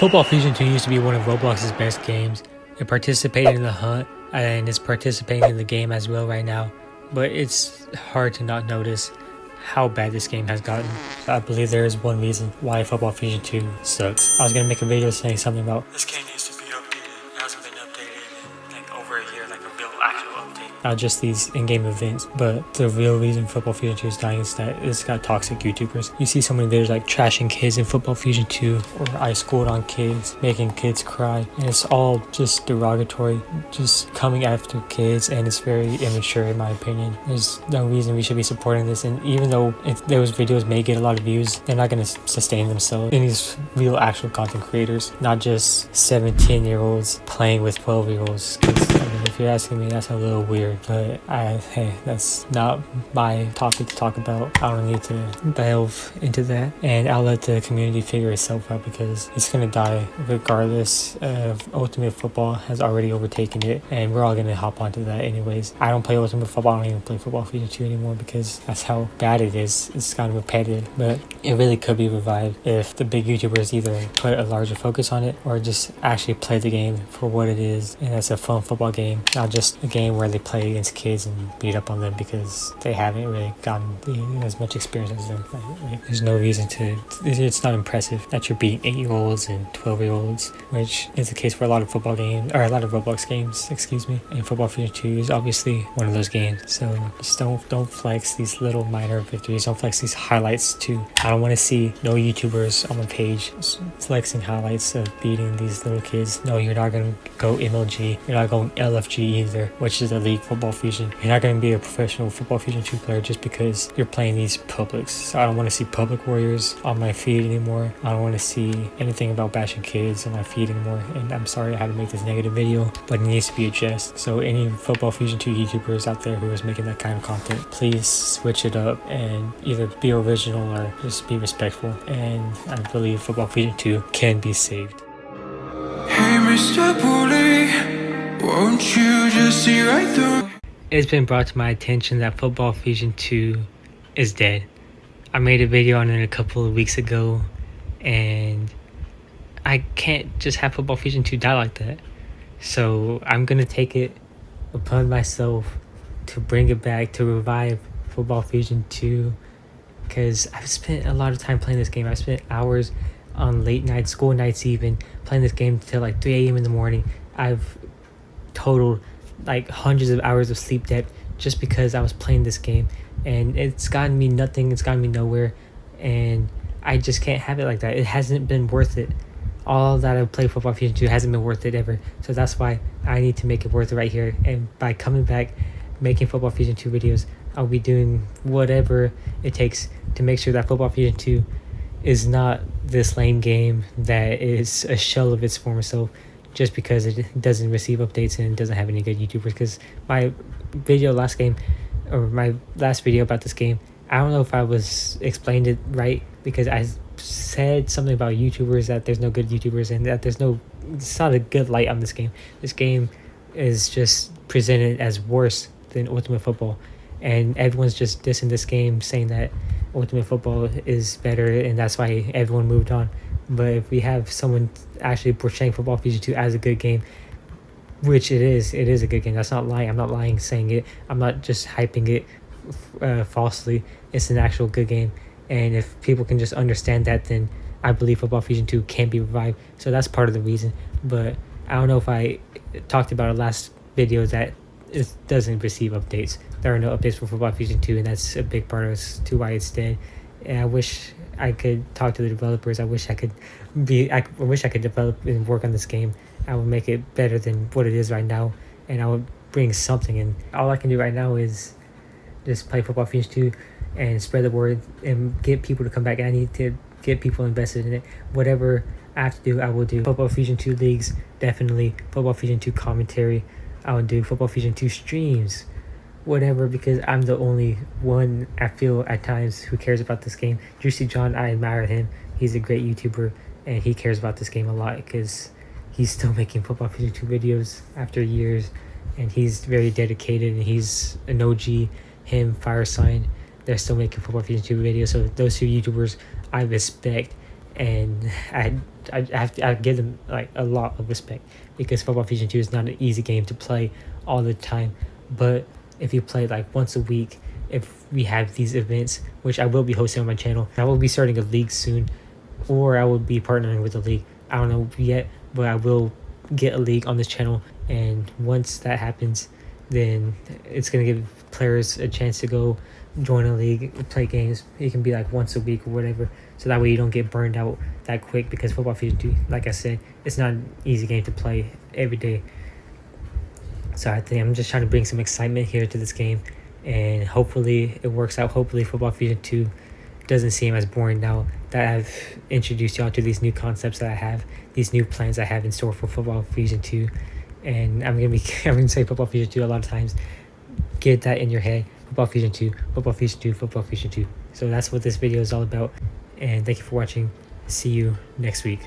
Football Fusion 2 used to be one of Roblox's best games. It participated in the hunt and is participating in the game as well right now, but it's hard to not notice how bad this game has gotten. I believe there is one reason why Football Fusion 2 sucks. I was gonna make a video saying something about this game needs to be updated. It hasn't been updated in like over a year, like a real actual update. Not just these in-game events, but the real reason Football Fusion 2 is dying is that it's got toxic YouTubers. You see so many videos like trashing kids in Football Fusion 2, or I schooled on kids, making kids cry, and it's all just derogatory, just coming after kids, and it's very immature in my opinion. There's no reason we should be supporting this, and even though if those videos may get a lot of views, they're not going to sustain themselves. And these real actual content creators, not just 17-year-olds playing with 12-year-olds. If you're asking me, that's a little weird, but hey, that's not my topic to talk about. I don't need to delve into that, and I'll let the community figure itself out because it's gonna die regardless of Ultimate Football has already overtaken it, and we're all gonna hop onto that anyways. I don't play Ultimate Football. I don't even play Football Fusion 2 anymore because that's how bad it is. It's kind of repetitive, but it really could be revived if the big YouTubers either put a larger focus on it or just actually play the game for what it is, and that's a fun football game, not just a game where they play against kids and beat up on them because they haven't really gotten as much experience as them. There's no reason to. It's not impressive that you're beating 8-year-olds and 12-year-olds, which is the case for a lot of football games, or a lot of Roblox games, excuse me. And Football Fusion 2 is obviously one of those games. So just don't flex these little minor victories. Don't flex these highlights too. I don't want to see no YouTubers on my page flexing highlights of beating these little kids. No, you're not gonna go MLG. You're not going LFG either, which is the League Football Fusion. You're not going to be a professional Football Fusion 2 player just because you're playing these publics. So I don't want to see public warriors on my feed anymore. I don't want to see anything about bashing kids on my feed anymore. And I'm sorry I had to make this negative video, but it needs to be addressed. So any Football Fusion 2 YouTubers out there who is making that kind of content, please switch it up and either be original or just be respectful. And I believe Football Fusion 2 can be saved. Hey Mr. Bully, won't you just see right through? It's been brought to my attention that Football Fusion 2 is dead. I made a video on it a couple of weeks ago, and I can't just have Football Fusion 2 die like that. So I'm gonna take it upon myself to bring it back, to revive Football Fusion 2, because I've spent a lot of time playing this game. I've spent hours on late nights, school nights even, playing this game till like 3 a.m. in the morning. I've totaled like hundreds of hours of sleep debt just because I was playing this game, and it's gotten me nothing, it's gotten me nowhere, and I just can't have it like that. It hasn't been worth it. All that I've played Football Fusion 2 hasn't been worth it ever, so that's why I need to make it worth it right here. And by coming back, making Football Fusion 2 videos, I'll be doing whatever it takes to make sure that Football Fusion 2 is not this lame game that is a shell of its former self just because it doesn't receive updates and doesn't have any good YouTubers. Because my last video about this game, I don't know if I explained it right, because I said something about YouTubers, that there's no good YouTubers and that it's not a good light on this game. This game is just presented as worse than Ultimate Football, and everyone's just dissing this game, saying that Ultimate Football is better and that's why everyone moved on. But if we have someone actually portraying Football Fusion 2 as a good game, which it is a good game. That's not lying. I'm not lying saying it. I'm not just hyping it falsely. It's an actual good game. And if people can just understand that, then I believe Football Fusion 2 can be revived. So that's part of the reason. But I don't know if I talked about it last video that it doesn't receive updates. There are no updates for Football Fusion 2, and that's a big part as to why it's dead. And I wish I could talk to the developers. I wish I could develop and work on this game. I would make it better than what it is right now, and I would bring something in. All I can do right now is just play Football Fusion 2 and spread the word and get people to come back. And I need to get people invested in it. Whatever I have to do, I will do. Football Fusion 2 leagues, definitely. Football Fusion 2 commentary, I would do. Football Fusion 2 streams, whatever, because I'm the only one, I feel at times, who cares about this game. Juicy John, I admire him. He's a great YouTuber, and he cares about this game a lot because he's still making Football Fusion 2 videos after years, and he's very dedicated, and he's an OG. Him, Firesign, they're still making Football Fusion 2 videos. So those two YouTubers I respect, and I I give them like a lot of respect, because Football Fusion 2 is not an easy game to play all the time. But if you play like once a week, if we have these events, which I will be hosting on my channel, I will be starting a league soon, or I will be partnering with a league. I don't know yet, but I will get a league on this channel, and once that happens, then it's gonna give players a chance to go join a league, play games. It can be like once a week or whatever, so that way you don't get burned out that quick, because Football Fusion 2, like I said, it's not an easy game to play every day. So I think I'm just trying to bring some excitement here to this game, and hopefully it works out. Hopefully Football Fusion 2 doesn't seem as boring now that I've introduced y'all to these new concepts that I have, these new plans I have in store for Football Fusion 2. And I'm gonna say Football Fusion 2 a lot of times. Get that in your head. Football Fusion 2, Football Fusion 2, Football Fusion 2. So that's what this video is all about. And thank you for watching. See you next week.